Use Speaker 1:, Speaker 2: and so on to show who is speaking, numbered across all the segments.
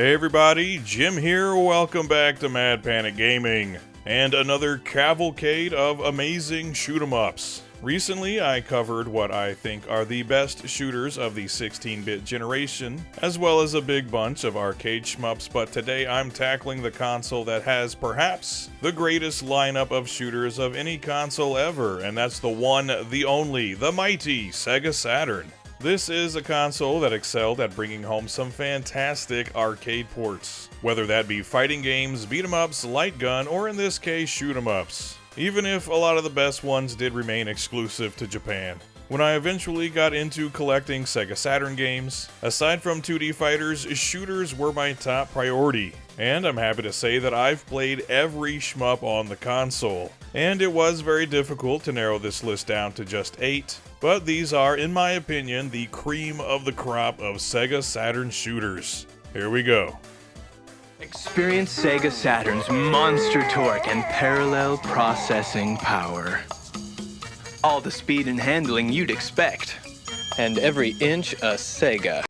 Speaker 1: Hey everybody, Jim here, welcome back to Mad Panic Gaming, and another cavalcade of amazing shoot-em-ups. Recently I covered what I think are the best shooters of the 16-bit generation, as well as a big bunch of arcade shmups, but today I'm tackling the console that has perhaps the greatest lineup of shooters of any console ever, and that's the one, the only, the mighty Sega Saturn. This is a console that excelled at bringing home some fantastic arcade ports, whether that be fighting games, beat-em-ups, light gun, or in this case shoot-em-ups, even if a lot of the best ones did remain exclusive to Japan. When I eventually got into collecting Sega Saturn games, aside from 2D fighters, shooters were my top priority, and I'm happy to say that I've played every shmup on the console. And it was very difficult to narrow this list down to just 8, but these are, in my opinion, the cream of the crop of Sega Saturn shooters. Here we go.
Speaker 2: Experience Sega Saturn's monster torque and parallel processing power. All the speed and handling you'd expect. And every inch a Sega.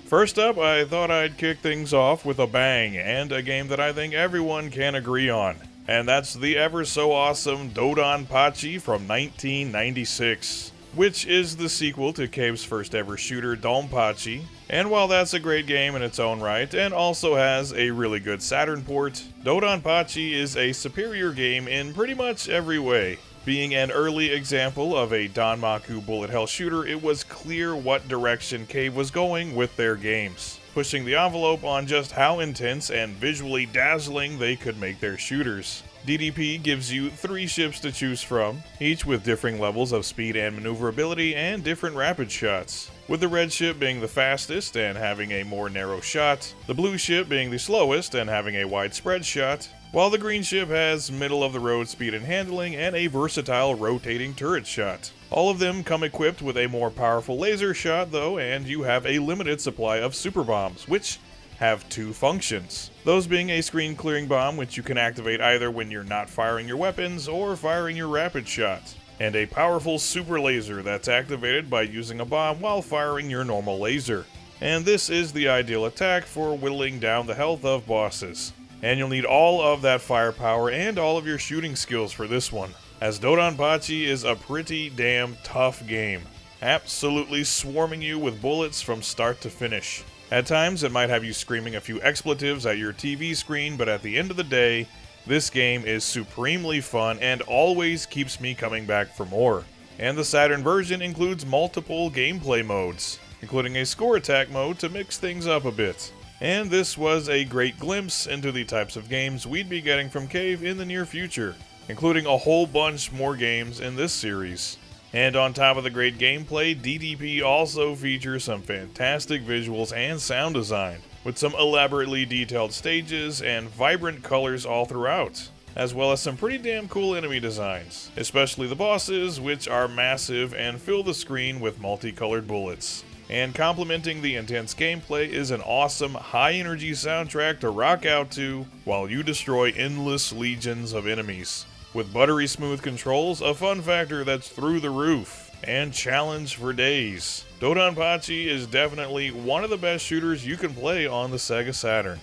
Speaker 1: First up, I thought I'd kick things off with a bang, and a game that I think everyone can agree on. And that's the ever so awesome DoDonPachi from 1996, which is the sequel to Cave's first ever shooter, DoDonPachi. And while that's a great game in its own right, and also has a really good Saturn port, DoDonPachi is a superior game in pretty much every way. Being an early example of a Danmaku bullet hell shooter, it was clear what direction Cave was going with their games, pushing the envelope on just how intense and visually dazzling they could make their shooters. DDP gives you 3 ships to choose from, each with differing levels of speed and maneuverability and different rapid shots, with the red ship being the fastest and having a more narrow shot, the blue ship being the slowest and having a widespread shot, while the green ship has middle-of-the-road speed and handling and a versatile rotating turret shot. All of them come equipped with a more powerful laser shot though, and you have a limited supply of super bombs, which have 2 functions. Those being a screen clearing bomb, which you can activate either when you're not firing your weapons or firing your rapid shot, and a powerful super laser that's activated by using a bomb while firing your normal laser. And this is the ideal attack for whittling down the health of bosses. And you'll need all of that firepower and all of your shooting skills for this one, as DoDonPachi is a pretty damn tough game, absolutely swarming you with bullets from start to finish. At times it might have you screaming a few expletives at your TV screen, but at the end of the day, this game is supremely fun and always keeps me coming back for more. And the Saturn version includes multiple gameplay modes, including a score attack mode to mix things up a bit. And this was a great glimpse into the types of games we'd be getting from Cave in the near future, including a whole bunch more games in this series. And on top of the great gameplay, DDP also features some fantastic visuals and sound design, with some elaborately detailed stages and vibrant colors all throughout, as well as some pretty damn cool enemy designs, especially the bosses, which are massive and fill the screen with multicolored bullets. And complementing the intense gameplay is an awesome, high-energy soundtrack to rock out to while you destroy endless legions of enemies. With buttery smooth controls, a fun factor that's through the roof, and challenge for days. DoDonPachi is definitely one of the best shooters you can play on the Sega Saturn.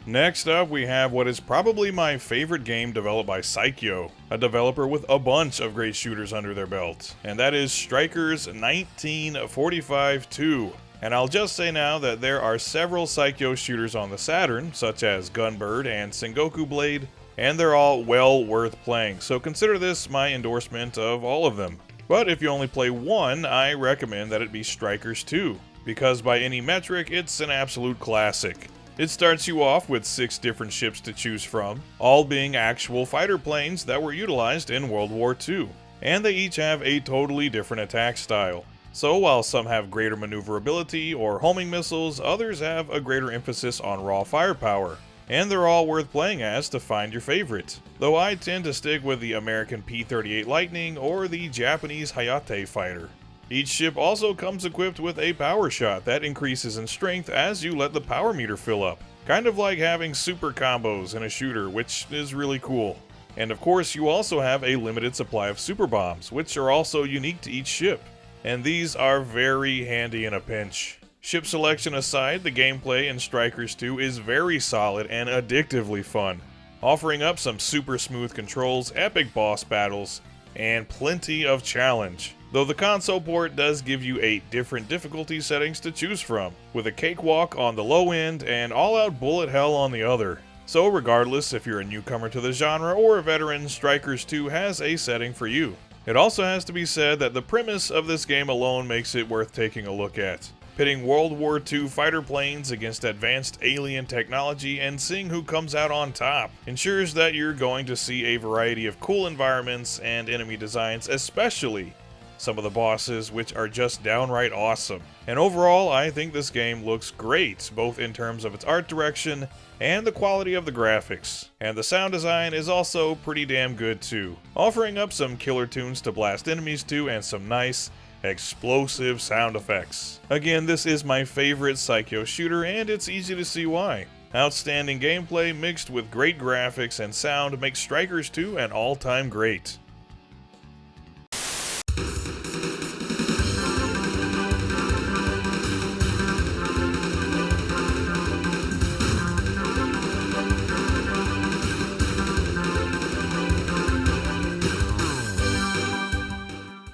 Speaker 1: Next up, we have what is probably my favorite game developed by Soukyuu, a developer with a bunch of great shooters under their belt, and that is Strikers 1945-2. And I'll just say now that there are several Soukyuu shooters on the Saturn, such as Gunbird and Sengoku Blade, and they're all well worth playing, so consider this my endorsement of all of them. But if you only play one, I recommend that it be Strikers 2, because by any metric, it's an absolute classic. It starts you off with 6 different ships to choose from, all being actual fighter planes that were utilized in World War II, and they each have a totally different attack style. So while some have greater maneuverability or homing missiles, others have a greater emphasis on raw firepower. and they're all worth playing as to find your favorite, though I tend to stick with the American P-38 Lightning or the Japanese Hayate fighter. Each ship also comes equipped with a power shot that increases in strength as you let the power meter fill up, kind of like having super combos in a shooter, which is really cool. And of course, you also have a limited supply of super bombs, which are also unique to each ship, and these are very handy in a pinch. Ship selection aside, the gameplay in Strikers 2 is very solid and addictively fun, offering up some super smooth controls, epic boss battles, and plenty of challenge. Though the console port does give you 8 different difficulty settings to choose from, with a cakewalk on the low end and all-out bullet hell on the other. So regardless if you're a newcomer to the genre or a veteran, Strikers 2 has a setting for you. It also has to be said that the premise of this game alone makes it worth taking a look at. Pitting World War II fighter planes against advanced alien technology and seeing who comes out on top ensures that you're going to see a variety of cool environments and enemy designs, especially some of the bosses, which are just downright awesome. And overall, I think this game looks great, both in terms of its art direction and the quality of the graphics. And the sound design is also pretty damn good too, offering up some killer tunes to blast enemies to and some nice, explosive sound effects. Again, this is my favorite Soukyuu shooter, and it's easy to see why. Outstanding gameplay mixed with great graphics and sound makes Strikers 2 an all-time great.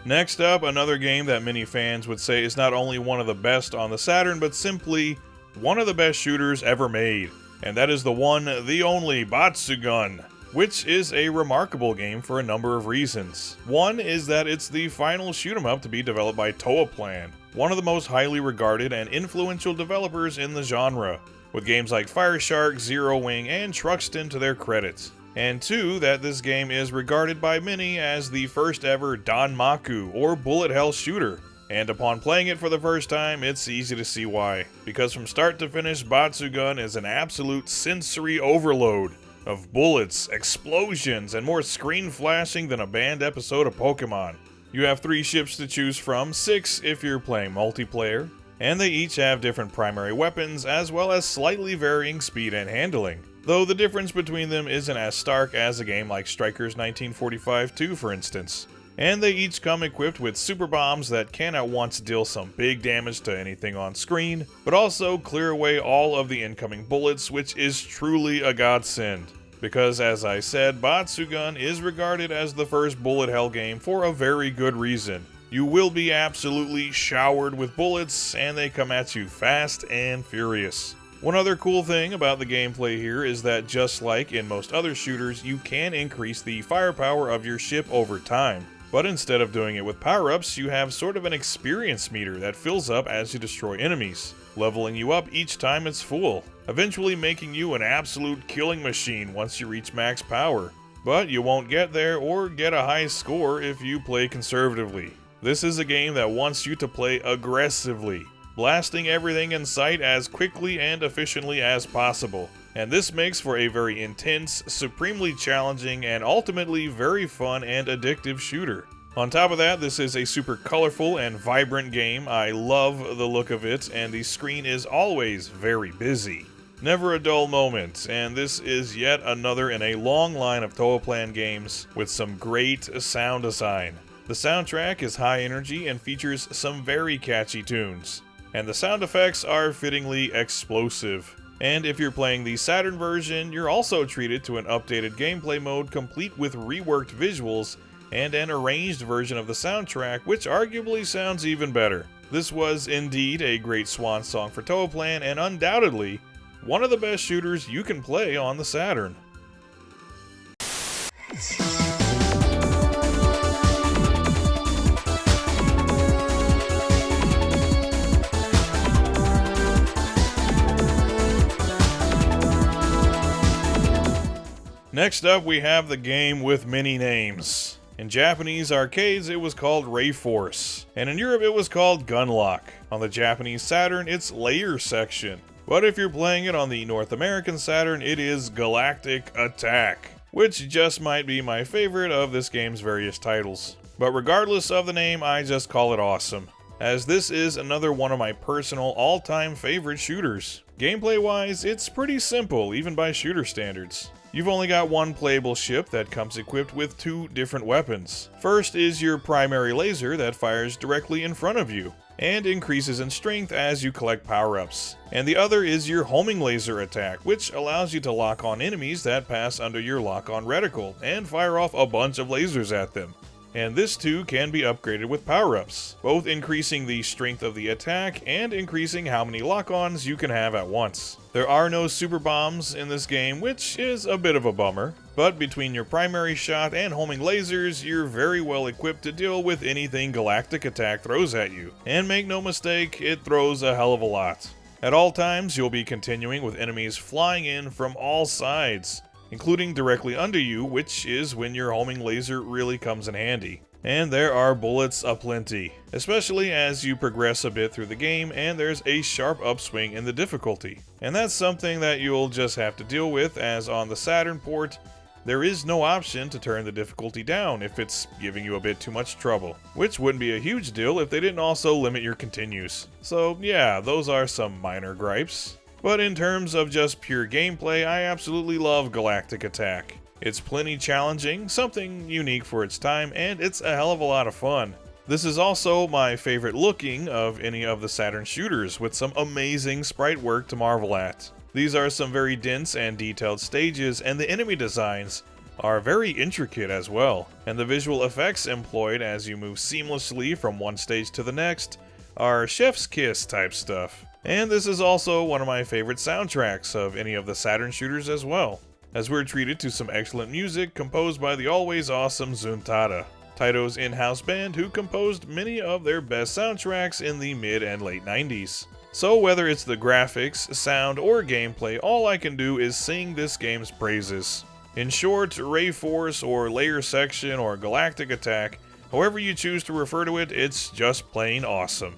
Speaker 1: Next up, another game that many fans would say is not only one of the best on the Saturn, but simply one of the best shooters ever made, and that is the one, the only Batsugun, which is a remarkable game for a number of reasons. One is that it's the final shoot-'em-up to be developed by Toaplan, one of the most highly regarded and influential developers in the genre, with games like Fireshark, Zero Wing, and Truxton to their credit. And two, that this game is regarded by many as the first ever Danmaku or bullet hell shooter. And upon playing it for the first time, it's easy to see why. Because from start to finish, Batsugun is an absolute sensory overload of bullets, explosions, and more screen flashing than a banned episode of Pokemon. You have 3 ships to choose from, 6 if you're playing multiplayer, and they each have different primary weapons as well as slightly varying speed and handling. Though the difference between them isn't as stark as a game like Strikers 1945-2, for instance. And they each come equipped with super bombs that can at once deal some big damage to anything on screen, but also clear away all of the incoming bullets, which is truly a godsend. Because as I said, Batsugun is regarded as the first bullet hell game for a very good reason. You will be absolutely showered with bullets, and they come at you fast and furious. One other cool thing about the gameplay here is that just like in most other shooters, you can increase the firepower of your ship over time. But instead of doing it with power-ups, you have sort of an experience meter that fills up as you destroy enemies, leveling you up each time it's full, eventually making you an absolute killing machine once you reach max power. But you won't get there or get a high score if you play conservatively. This is a game that wants you to play aggressively, blasting everything in sight as quickly and efficiently as possible. And this makes for a very intense, supremely challenging, and ultimately very fun and addictive shooter. On top of that, this is a super colorful and vibrant game. I love the look of it, and the screen is always very busy. Never a dull moment, and this is yet another in a long line of Toaplan games with some great sound design. The soundtrack is high energy and features some very catchy tunes, and the sound effects are fittingly explosive. And if you're playing the Saturn version, you're also treated to an updated gameplay mode complete with reworked visuals and an arranged version of the soundtrack, which arguably sounds even better. This was indeed a great swan song for Toaplan, and undoubtedly one of the best shooters you can play on the Saturn. Next up, we have the game with many names. In Japanese arcades, it was called Ray Force, and in Europe it was called Gunlock. On the Japanese Saturn, it's Layer Section. But if you're playing it on the North American Saturn, it is Galactic Attack, which just might be my favorite of this game's various titles. But regardless of the name, I just call it awesome, as this is another one of my personal all-time favorite shooters. Gameplay-wise, it's pretty simple, even by shooter standards. You've only got one playable ship that comes equipped with 2 different weapons. First is your primary laser that fires directly in front of you, and increases in strength as you collect power-ups. And the other is your homing laser attack, which allows you to lock on enemies that pass under your lock-on reticle, and fire off a bunch of lasers at them. And this too can be upgraded with power-ups, both increasing the strength of the attack and increasing how many lock-ons you can have at once. There are no super bombs in this game, which is a bit of a bummer, but between your primary shot and homing lasers, you're very well equipped to deal with anything Galactic Attack throws at you. And make no mistake, it throws a hell of a lot. At all times, you'll be continuing with enemies flying in from all sides, including directly under you, which is when your homing laser really comes in handy. And there are bullets aplenty, especially as you progress a bit through the game and there's a sharp upswing in the difficulty. And that's something that you'll just have to deal with, as on the Saturn port, there is no option to turn the difficulty down if it's giving you a bit too much trouble, which wouldn't be a huge deal if they didn't also limit your continues. So yeah, those are some minor gripes. But in terms of just pure gameplay, I absolutely love Galactic Attack. It's plenty challenging, something unique for its time, and it's a hell of a lot of fun. This is also my favorite looking of any of the Saturn shooters, with some amazing sprite work to marvel at. These are some very dense and detailed stages, and the enemy designs are very intricate as well. And the visual effects employed as you move seamlessly from one stage to the next are chef's kiss type stuff. And this is also one of my favorite soundtracks of any of the Saturn shooters as well, as we're treated to some excellent music composed by the always awesome Zuntata, Taito's in-house band who composed many of their best soundtracks in the mid and late 90s. So whether it's the graphics, sound, or gameplay, all I can do is sing this game's praises. In short, Ray Force or Layer Section or Galactic Attack, however you choose to refer to it, it's just plain awesome.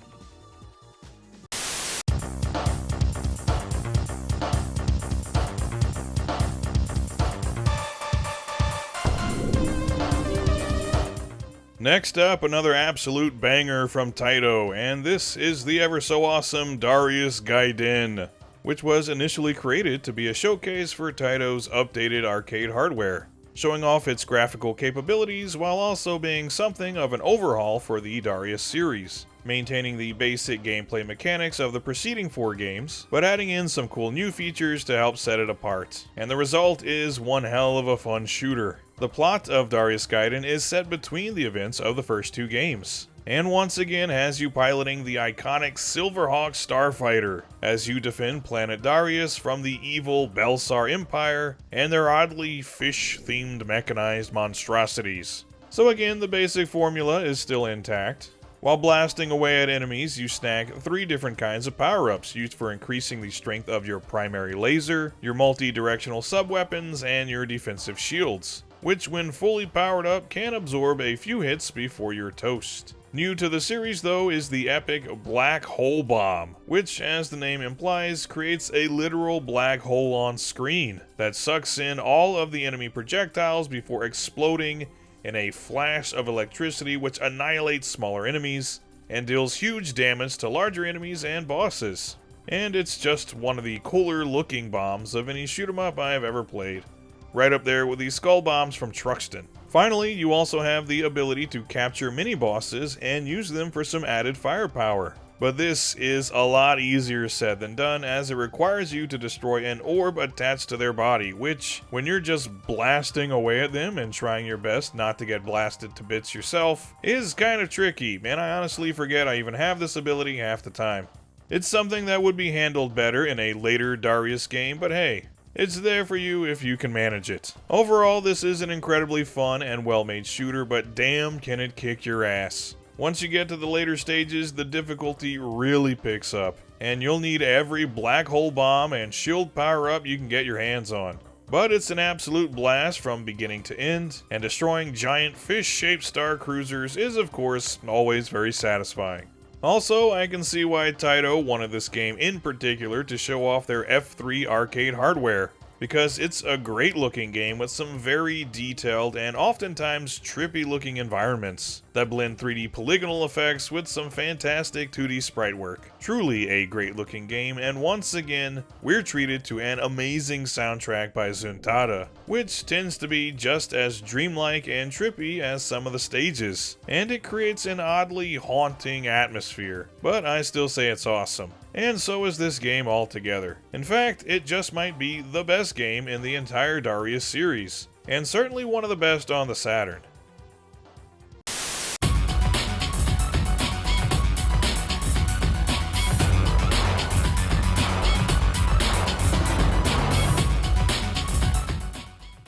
Speaker 1: Next up, another absolute banger from Taito, and this is the ever so awesome Darius Gaiden, which was initially created to be a showcase for Taito's updated arcade hardware, showing off its graphical capabilities while also being something of an overhaul for the Darius series, maintaining the basic gameplay mechanics of the preceding 4 games, but adding in some cool new features to help set it apart. And the result is one hell of a fun shooter. The plot of Darius Gaiden is set between the events of the first 2 games, and once again has you piloting the iconic Silverhawk starfighter as you defend planet Darius from the evil Belsar Empire and their oddly fish-themed mechanized monstrosities. So again, the basic formula is still intact. While blasting away at enemies, you snag 3 different kinds of power-ups used for increasing the strength of your primary laser, your multi-directional sub-weapons, and your defensive shields, which when fully powered up can absorb a few hits before you're toast. New to the series though is the epic Black Hole Bomb, which as the name implies creates a literal black hole on screen that sucks in all of the enemy projectiles before exploding in a flash of electricity which annihilates smaller enemies and deals huge damage to larger enemies and bosses. And it's just one of the cooler looking bombs of any shoot 'em up I have ever played, right up there with the skull bombs from Truxton. Finally, you also have the ability to capture mini-bosses and use them for some added firepower. But this is a lot easier said than done, as it requires you to destroy an orb attached to their body, which, when you're just blasting away at them and trying your best not to get blasted to bits yourself, is kind of tricky, and I honestly forget I even have this ability half the time. It's something that would be handled better in a later Darius game, but hey, it's there for you if you can manage it. Overall, this is an incredibly fun and well-made shooter, but damn can it kick your ass. Once you get to the later stages, the difficulty really picks up, and you'll need every black hole bomb and shield power-up you can get your hands on. But it's an absolute blast from beginning to end, and destroying giant fish-shaped star cruisers is of course always very satisfying. Also, I can see why Taito wanted this game in particular to show off their F3 arcade hardware, because it's a great looking game with some very detailed and oftentimes trippy looking environments that blend 3D polygonal effects with some fantastic 2D sprite work. Truly a great looking game, and once again, we're treated to an amazing soundtrack by Zuntata, which tends to be just as dreamlike and trippy as some of the stages, and it creates an oddly haunting atmosphere, but I still say it's awesome. And so is this game altogether. In fact, it just might be the best game in the entire Darius series, and certainly one of the best on the Saturn.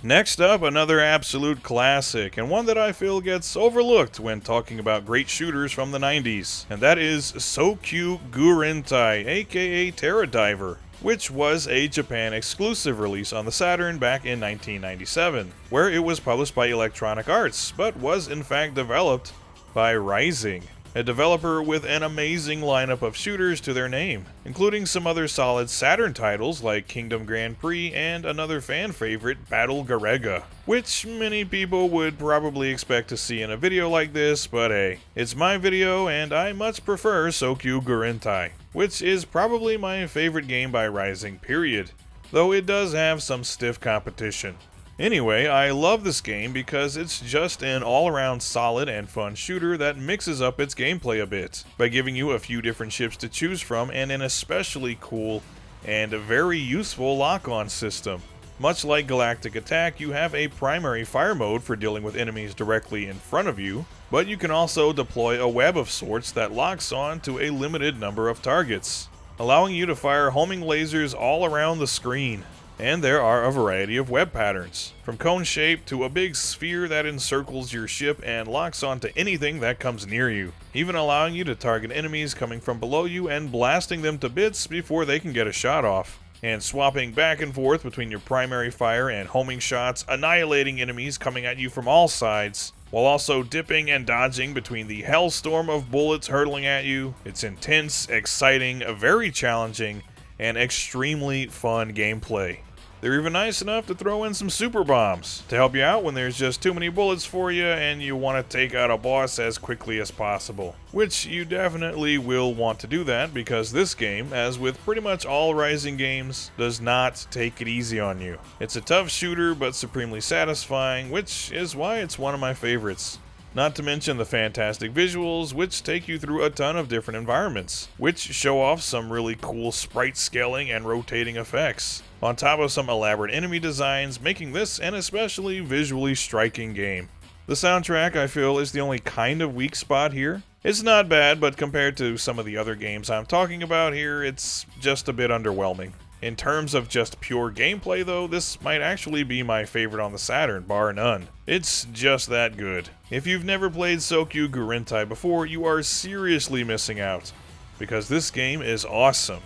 Speaker 1: Next up, another absolute classic, and one that I feel gets overlooked when talking about great shooters from the 90s, and that is Soukyuu Gurentai, aka Terra Diver, which was a Japan exclusive release on the Saturn back in 1997, where it was published by Electronic Arts, but was in fact developed by Rising, a developer with an amazing lineup of shooters to their name, including some other solid Saturn titles like Kingdom Grand Prix and another fan favorite, Battle Garega, which many people would probably expect to see in a video like this, but hey, it's my video and I much prefer Soukyuu Gurentai, which is probably my favorite game by Rising, period, though it does have some stiff competition. Anyway, I love this game because it's just an all-around solid and fun shooter that mixes up its gameplay a bit, by giving you a few different ships to choose from and an especially cool and very useful lock-on system. Much like Galactic Attack, you have a primary fire mode for dealing with enemies directly in front of you, but you can also deploy a web of sorts that locks on to a limited number of targets, allowing you to fire homing lasers all around the screen. And there are a variety of web patterns, from cone shape to a big sphere that encircles your ship and locks onto anything that comes near you, even allowing you to target enemies coming from below you and blasting them to bits before they can get a shot off, and swapping back and forth between your primary fire and homing shots, annihilating enemies coming at you from all sides, while also dipping and dodging between the hellstorm of bullets hurtling at you. It's intense, exciting, very challenging, and extremely fun gameplay. They're even nice enough to throw in some super bombs to help you out when there's just too many bullets for you and you want to take out a boss as quickly as possible. Which you definitely will want to do that, because this game, as with pretty much all Rising games, does not take it easy on you. It's a tough shooter but supremely satisfying, which is why it's one of my favorites. Not to mention the fantastic visuals, which take you through a ton of different environments, which show off some really cool sprite scaling and rotating effects, on top of some elaborate enemy designs, making this an especially visually striking game. The soundtrack, I feel, is the only kind of weak spot here. It's not bad, but compared to some of the other games I'm talking about here, it's just a bit underwhelming. In terms of just pure gameplay though, this might actually be my favorite on the Saturn, bar none. It's just that good. If you've never played Soukyuu Gurentai before, you are seriously missing out, because this game is awesome.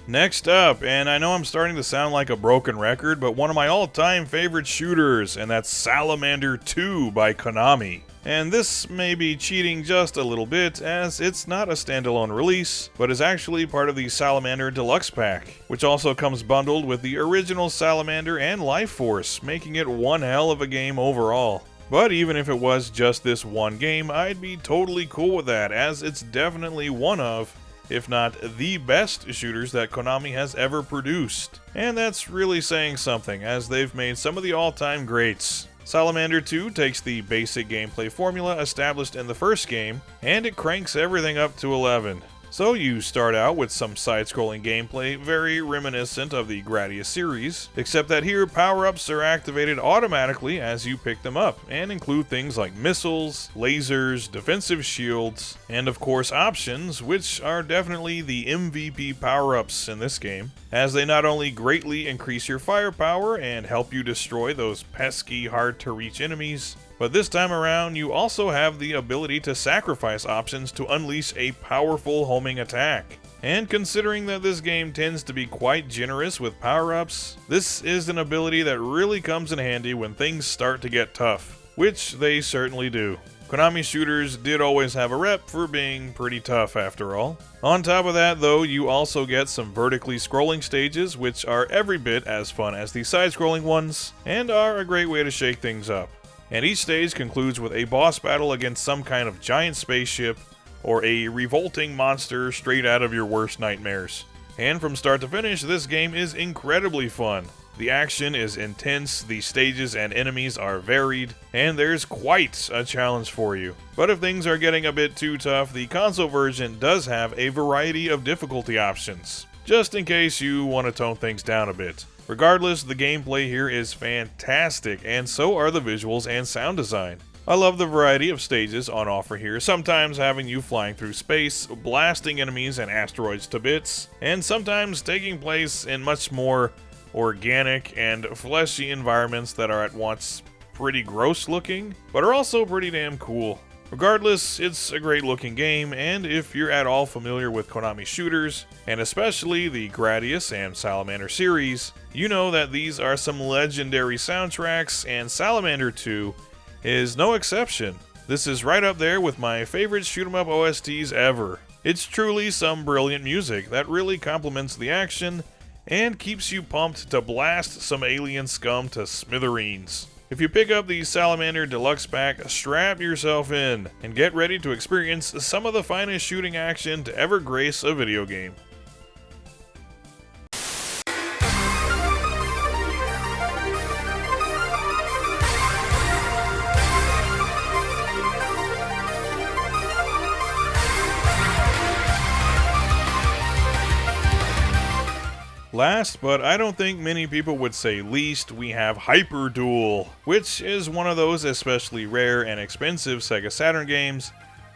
Speaker 1: Next up, and I know I'm starting to sound like a broken record, but one of my all-time favorite shooters, and that's Salamander 2 by Konami. And this may be cheating just a little bit, as it's not a standalone release, but is actually part of the Salamander Deluxe Pack, which also comes bundled with the original Salamander and Life Force, making it one hell of a game overall. But even if it was just this one game, I'd be totally cool with that, as it's definitely one of, if not the best shooters that Konami has ever produced. And that's really saying something, as they've made some of the all-time greats. Salamander 2 takes the basic gameplay formula established in the first game, and it cranks everything up to 11. So you start out with some side-scrolling gameplay very reminiscent of the Gradius series, except that here power-ups are activated automatically as you pick them up, and include things like missiles, lasers, defensive shields, and of course options, which are definitely the MVP power-ups in this game, as they not only greatly increase your firepower and help you destroy those pesky, hard-to-reach enemies, but this time around, you also have the ability to sacrifice options to unleash a powerful homing attack. And considering that this game tends to be quite generous with power-ups, this is an ability that really comes in handy when things start to get tough, which they certainly do. Konami shooters did always have a rep for being pretty tough after all. On top of that though, you also get some vertically scrolling stages which are every bit as fun as the side-scrolling ones, and are a great way to shake things up. And each stage concludes with a boss battle against some kind of giant spaceship, or a revolting monster straight out of your worst nightmares. And from start to finish, this game is incredibly fun. The action is intense, the stages and enemies are varied, and there's quite a challenge for you. But if things are getting a bit too tough, the console version does have a variety of difficulty options, just in case you want to tone things down a bit. Regardless, the gameplay here is fantastic, and so are the visuals and sound design. I love the variety of stages on offer here, sometimes having you flying through space, blasting enemies and asteroids to bits, and sometimes taking place in much more organic and fleshy environments that are at once pretty gross looking, but are also pretty damn cool. Regardless, it's a great looking game, and if you're at all familiar with Konami shooters, and especially the Gradius and Salamander series, you know that these are some legendary soundtracks, and Salamander 2 is no exception. This is right up there with my favorite shoot-'em-up OSTs ever. It's truly some brilliant music that really complements the action and keeps you pumped to blast some alien scum to smithereens. If you pick up the Salamander Deluxe Pack, strap yourself in and get ready to experience some of the finest shooting action to ever grace a video game. Last, but I don't think many people would say least, we have Hyper Duel, which is one of those especially rare and expensive Sega Saturn games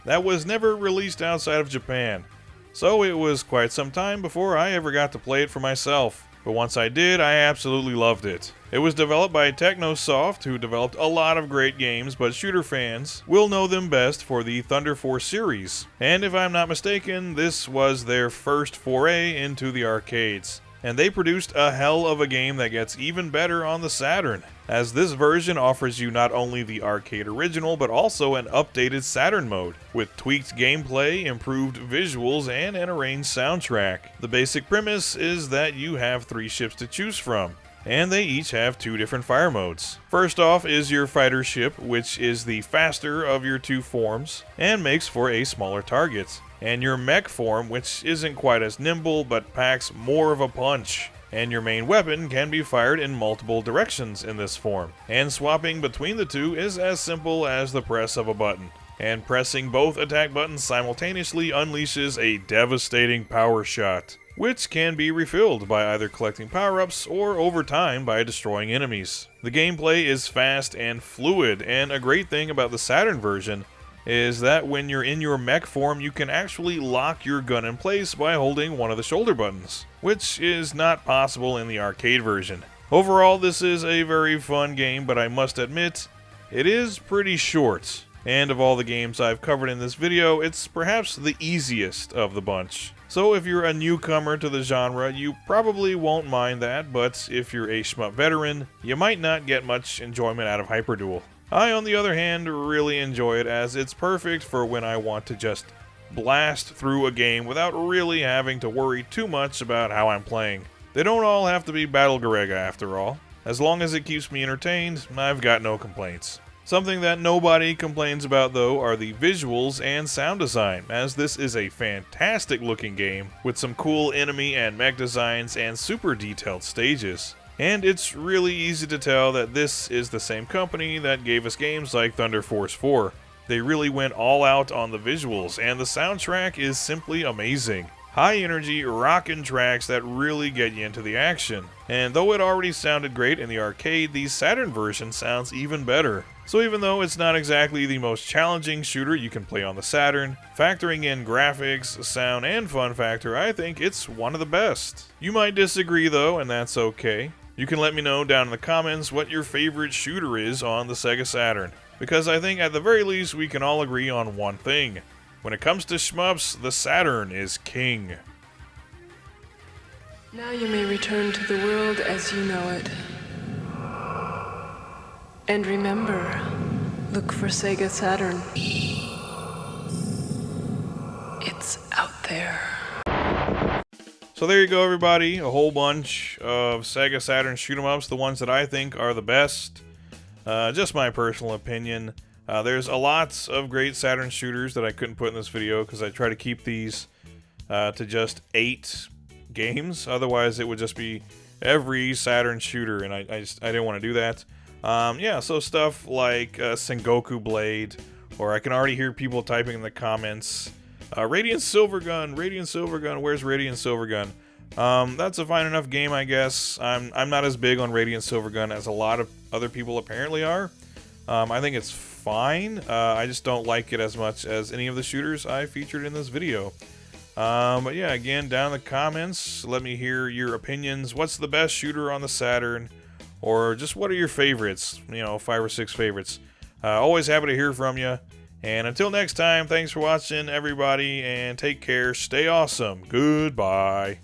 Speaker 1: that was never released outside of Japan. So it was quite some time before I ever got to play it for myself. But once I did, I absolutely loved it. It was developed by Technosoft, who developed a lot of great games, but shooter fans will know them best for the Thunder Force series. And if I'm not mistaken, this was their first foray into the arcades. And they produced a hell of a game that gets even better on the Saturn, as this version offers you not only the arcade original, but also an updated Saturn mode, with tweaked gameplay, improved visuals, and an arranged soundtrack. The basic premise is that you have 3 ships to choose from, and they each have 2 different fire modes. First off is your fighter ship, which is the faster of your 2 forms, and makes for a smaller target. And your mech form, which isn't quite as nimble but packs more of a punch. And your main weapon can be fired in multiple directions in this form, and swapping between the 2 is as simple as the press of a button. And pressing both attack buttons simultaneously unleashes a devastating power shot, which can be refilled by either collecting power-ups or over time by destroying enemies. The gameplay is fast and fluid, and a great thing about the Saturn version is that when you're in your mech form, you can actually lock your gun in place by holding one of the shoulder buttons, which is not possible in the arcade version. Overall, this is a very fun game, but I must admit, it is pretty short. And of all the games I've covered in this video, it's perhaps the easiest of the bunch. So if you're a newcomer to the genre, you probably won't mind that, but if you're a shmup veteran, you might not get much enjoyment out of Hyper Duel. I, on the other hand, really enjoy it, as it's perfect for when I want to just blast through a game without really having to worry too much about how I'm playing. They don't all have to be Battle Garega after all. As long as it keeps me entertained, I've got no complaints. Something that nobody complains about though are the visuals and sound design, as this is a fantastic looking game with some cool enemy and mech designs and super detailed stages. And it's really easy to tell that this is the same company that gave us games like Thunder Force 4. They really went all out on the visuals, and the soundtrack is simply amazing. High energy, rockin' tracks that really get you into the action. And though it already sounded great in the arcade, the Saturn version sounds even better. So even though it's not exactly the most challenging shooter you can play on the Saturn, factoring in graphics, sound, and fun factor, I think it's one of the best. You might disagree though, and that's okay. You can let me know down in the comments what your favorite shooter is on the Sega Saturn, because I think at the very least we can all agree on one thing. When it comes to shmups, the Saturn is king.
Speaker 3: Now you may return to the world as you know it. And remember, look for Sega Saturn. It's out there.
Speaker 1: So there you go, everybody. A whole bunch of Sega Saturn shoot-'em-ups, the ones that I think are the best. Just my personal opinion. There's a lot of great Saturn shooters that I couldn't put in this video because I try to keep these to just 8 games. Otherwise, it would just be every Saturn shooter, and I didn't want to do that. Yeah, so stuff like Sengoku Blade, or I can already hear people typing in the comments, Radiant Silvergun, where's Radiant Silvergun? That's a fine enough game, I guess. I'm not as big on Radiant Silvergun as a lot of other people apparently are. I think it's fine. I just don't like it as much as any of the shooters I featured in this video. But yeah, again, down in the comments, let me hear your opinions. What's the best shooter on the Saturn? Or just what are your favorites? You know, 5 or 6 favorites. Always happy to hear from you. And until next time, thanks for watching, everybody, and take care. Stay awesome. Goodbye.